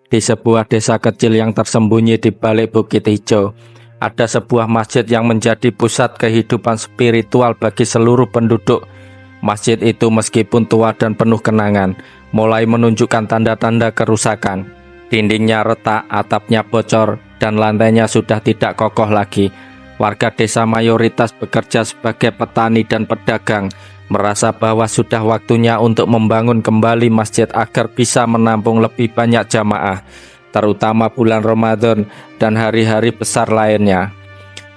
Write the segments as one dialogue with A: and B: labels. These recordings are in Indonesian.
A: Di sebuah desa kecil yang tersembunyi di balik bukit hijau, ada sebuah masjid yang menjadi pusat kehidupan spiritual bagi seluruh penduduk. Masjid itu meskipun tua dan penuh kenangan, mulai menunjukkan tanda-tanda kerusakan. Dindingnya retak, atapnya bocor, dan lantainya sudah tidak kokoh lagi. Warga desa mayoritas bekerja sebagai petani dan pedagang, merasa bahwa sudah waktunya untuk membangun kembali masjid agar bisa menampung lebih banyak jamaah, terutama bulan Ramadan dan hari-hari besar lainnya.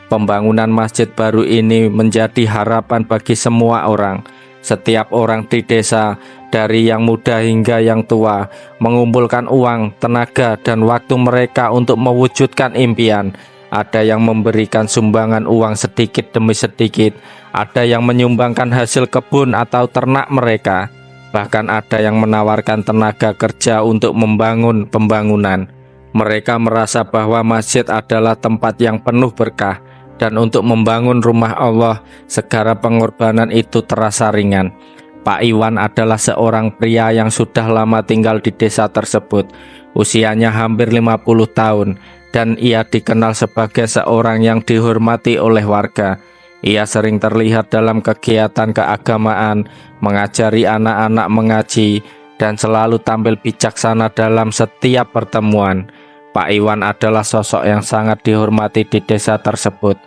A: Pembangunan masjid baru ini menjadi harapan bagi semua orang. Setiap orang di desa, dari yang muda hingga yang tua, mengumpulkan uang, tenaga, dan waktu mereka untuk mewujudkan impian. Ada yang memberikan sumbangan uang sedikit demi sedikit, ada yang menyumbangkan hasil kebun atau ternak mereka, bahkan ada yang menawarkan tenaga kerja untuk membangun pembangunan. Mereka merasa bahwa masjid adalah tempat yang penuh berkah, dan untuk membangun rumah Allah, segala pengorbanan itu terasa ringan. Pak Iwan adalah seorang pria yang sudah lama tinggal di desa tersebut. Usianya hampir 50 tahun, dan ia dikenal sebagai seorang yang dihormati oleh warga. Ia sering terlihat dalam kegiatan keagamaan, mengajari anak-anak mengaji, dan selalu tampil bijaksana dalam setiap pertemuan. Pak Iwan adalah sosok yang sangat dihormati di desa tersebut,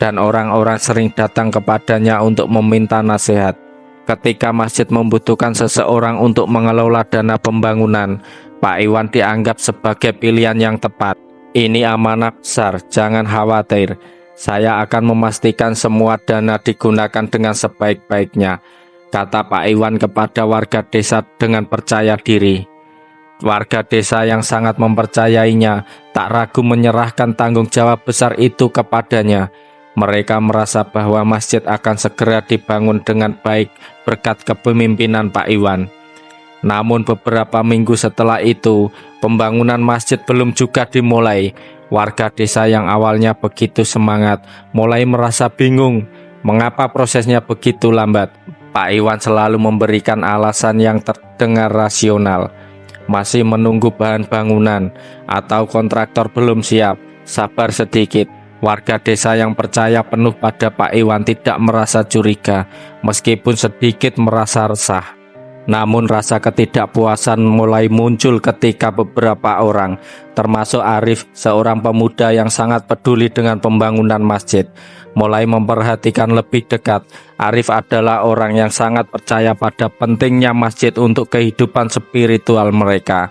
A: dan orang-orang sering datang kepadanya untuk meminta nasihat. Ketika masjid membutuhkan seseorang untuk mengelola dana pembangunan, Pak Iwan dianggap sebagai pilihan yang tepat. Ini amanah besar, jangan khawatir. Saya akan memastikan semua dana digunakan dengan sebaik-baiknya, kata Pak Iwan kepada warga desa dengan percaya diri. Warga desa yang sangat mempercayainya tak ragu menyerahkan tanggung jawab besar itu kepadanya. Mereka merasa bahwa masjid akan segera dibangun dengan baik berkat kepemimpinan Pak Iwan. Namun beberapa minggu setelah itu, pembangunan masjid belum juga dimulai. Warga desa yang awalnya begitu semangat mulai merasa bingung mengapa prosesnya begitu lambat. Pak Iwan selalu memberikan alasan yang terdengar rasional. Masih menunggu bahan bangunan, atau kontraktor belum siap, sabar sedikit. Warga desa yang percaya penuh pada Pak Iwan tidak merasa curiga, meskipun sedikit merasa resah. Namun rasa ketidakpuasan mulai muncul ketika beberapa orang, termasuk Arif, seorang pemuda yang sangat peduli dengan pembangunan masjid, mulai memperhatikan lebih dekat. Arif adalah orang yang sangat percaya pada pentingnya masjid untuk kehidupan spiritual mereka,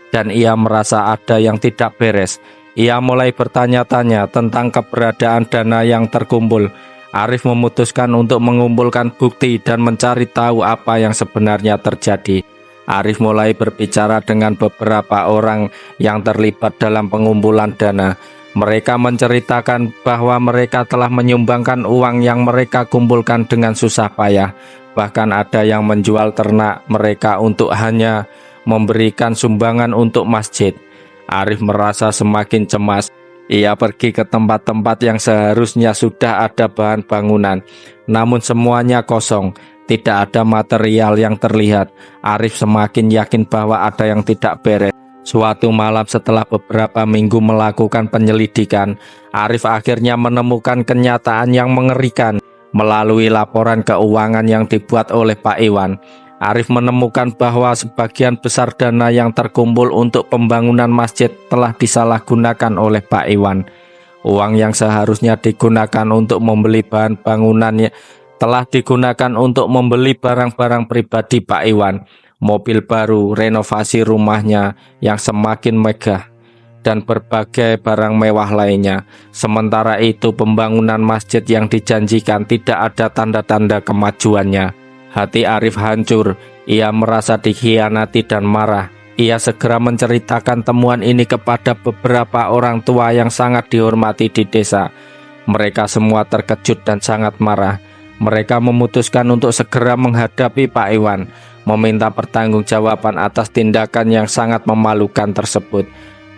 A: dan ia merasa ada yang tidak beres. Ia mulai bertanya-tanya tentang keberadaan dana yang terkumpul. Arif memutuskan untuk mengumpulkan bukti dan mencari tahu apa yang sebenarnya terjadi. Arif mulai berbicara dengan beberapa orang yang terlibat dalam pengumpulan dana. Mereka menceritakan bahwa mereka telah menyumbangkan uang yang mereka kumpulkan dengan susah payah. Bahkan ada yang menjual ternak mereka untuk hanya memberikan sumbangan untuk masjid. Arif merasa semakin cemas. Ia pergi ke tempat-tempat yang seharusnya sudah ada bahan bangunan, namun semuanya kosong, tidak ada material yang terlihat. Arif semakin yakin bahwa ada yang tidak beres. Suatu malam setelah beberapa minggu melakukan penyelidikan, Arif akhirnya menemukan kenyataan yang mengerikan. Melalui laporan keuangan yang dibuat oleh Pak Iwan, Arif menemukan bahwa sebagian besar dana yang terkumpul untuk pembangunan masjid telah disalahgunakan oleh Pak Iwan. Uang yang seharusnya digunakan untuk membeli bahan bangunan telah digunakan untuk membeli barang-barang pribadi Pak Iwan, mobil baru, renovasi rumahnya yang semakin megah, dan berbagai barang mewah lainnya. Sementara itu, pembangunan masjid yang dijanjikan tidak ada tanda-tanda kemajuannya. Hati Arif hancur, ia merasa dikhianati dan marah. Ia segera menceritakan temuan ini kepada beberapa orang tua yang sangat dihormati di desa. Mereka semua terkejut dan sangat marah. Mereka memutuskan untuk segera menghadapi Pak Iwan, meminta pertanggungjawaban atas tindakan yang sangat memalukan tersebut.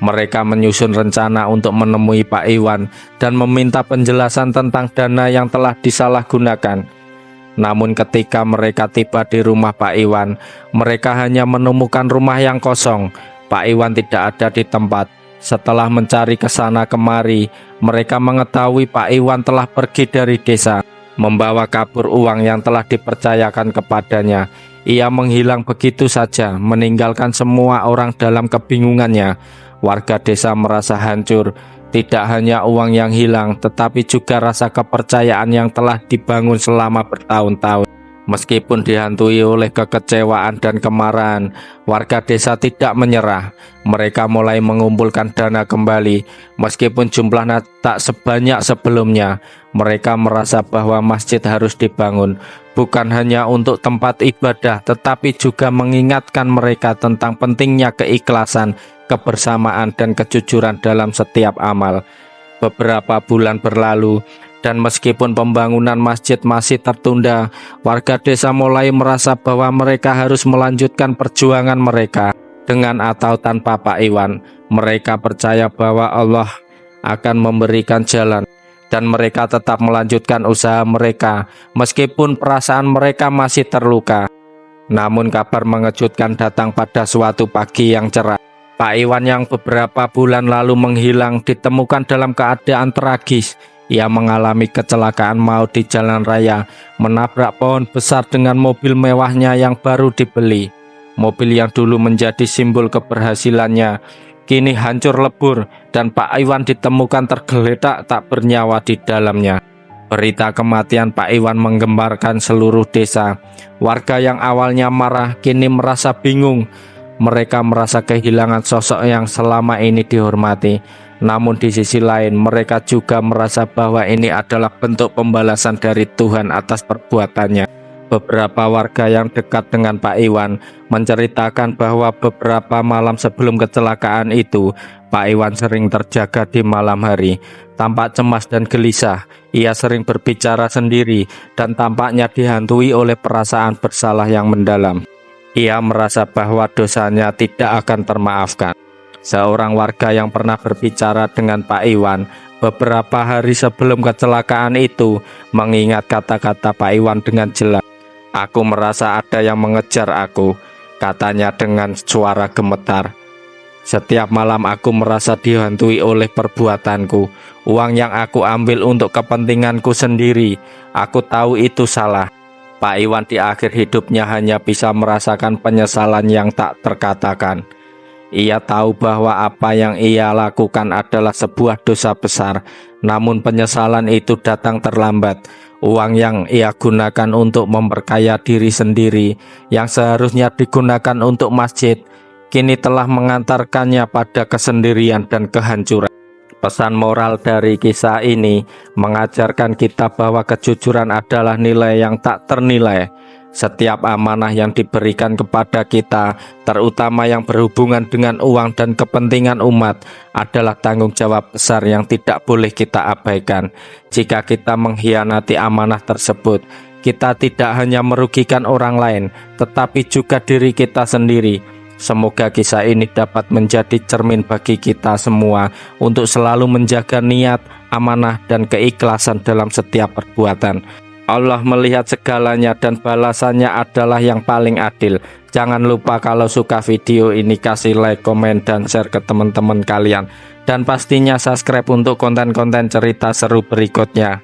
A: Mereka menyusun rencana untuk menemui Pak Iwan dan meminta penjelasan tentang dana yang telah disalahgunakan. Namun ketika mereka tiba di rumah Pak Iwan, mereka hanya menemukan rumah yang kosong. Pak Iwan tidak ada di tempat. Setelah mencari ke sana kemari, mereka mengetahui Pak Iwan telah pergi dari desa, membawa kabur uang yang telah dipercayakan kepadanya. Ia menghilang begitu saja, meninggalkan semua orang dalam kebingungannya. Warga desa merasa hancur. Tidak hanya uang yang hilang, tetapi juga rasa kepercayaan yang telah dibangun selama bertahun-tahun. Meskipun dihantui oleh kekecewaan dan kemarahan, warga desa tidak menyerah. Mereka mulai mengumpulkan dana kembali. Meskipun jumlahnya tak sebanyak sebelumnya, mereka merasa bahwa masjid harus dibangun, bukan hanya untuk tempat ibadah, tetapi juga mengingatkan mereka tentang pentingnya keikhlasan, kebersamaan, dan kejujuran dalam setiap amal. Beberapa bulan berlalu, dan meskipun pembangunan masjid masih tertunda, warga desa mulai merasa bahwa mereka harus melanjutkan perjuangan mereka. Dengan atau tanpa Pak Iwan, mereka percaya bahwa Allah akan memberikan jalan, dan mereka tetap melanjutkan usaha mereka meskipun perasaan mereka masih terluka. Namun kabar mengejutkan datang pada suatu pagi yang cerah. Pak Iwan yang beberapa bulan lalu menghilang ditemukan dalam keadaan tragis. Ia mengalami kecelakaan maut di jalan raya, menabrak pohon besar dengan mobil mewahnya yang baru dibeli. Mobil yang dulu menjadi simbol keberhasilannya, kini hancur lebur, dan Pak Iwan ditemukan tergeletak tak bernyawa di dalamnya. Berita kematian Pak Iwan menggemparkan seluruh desa. Warga yang awalnya marah kini merasa bingung. Mereka merasa kehilangan sosok yang selama ini dihormati. Namun di sisi lain, mereka juga merasa bahwa ini adalah bentuk pembalasan dari Tuhan atas perbuatannya. Beberapa warga yang dekat dengan Pak Iwan menceritakan bahwa beberapa malam sebelum kecelakaan itu, Pak Iwan sering terjaga di malam hari. Tampak cemas dan gelisah, ia sering berbicara sendiri dan tampaknya dihantui oleh perasaan bersalah yang mendalam. Ia merasa bahwa dosanya tidak akan termaafkan. Seorang warga yang pernah berbicara dengan Pak Iwan beberapa hari sebelum kecelakaan itu mengingat kata-kata Pak Iwan dengan jelas. "Aku merasa ada yang mengejar aku," katanya dengan suara gemetar. "Setiap malam aku merasa dihantui oleh perbuatanku. Uang yang aku ambil untuk kepentinganku sendiri. Aku tahu itu salah." Pak Iwan di akhir hidupnya hanya bisa merasakan penyesalan yang tak terkatakan. Ia tahu bahwa apa yang ia lakukan adalah sebuah dosa besar, namun penyesalan itu datang terlambat. Uang yang ia gunakan untuk memperkaya diri sendiri, yang seharusnya digunakan untuk masjid, kini telah mengantarkannya pada kesendirian dan kehancuran. Pesan moral dari kisah ini mengajarkan kita bahwa kejujuran adalah nilai yang tak ternilai. Setiap amanah yang diberikan kepada kita, terutama yang berhubungan dengan uang dan kepentingan umat, adalah tanggung jawab besar yang tidak boleh kita abaikan. Jika kita mengkhianati amanah tersebut, kita tidak hanya merugikan orang lain, tetapi juga diri kita sendiri. Semoga kisah ini dapat menjadi cermin bagi kita semua untuk selalu menjaga niat, amanah, dan keikhlasan dalam setiap perbuatan. Allah melihat segalanya dan balasannya adalah yang paling adil. Jangan lupa kalau suka video ini kasih like, komen, dan share ke teman-teman kalian. Dan pastinya subscribe untuk konten-konten cerita seru berikutnya.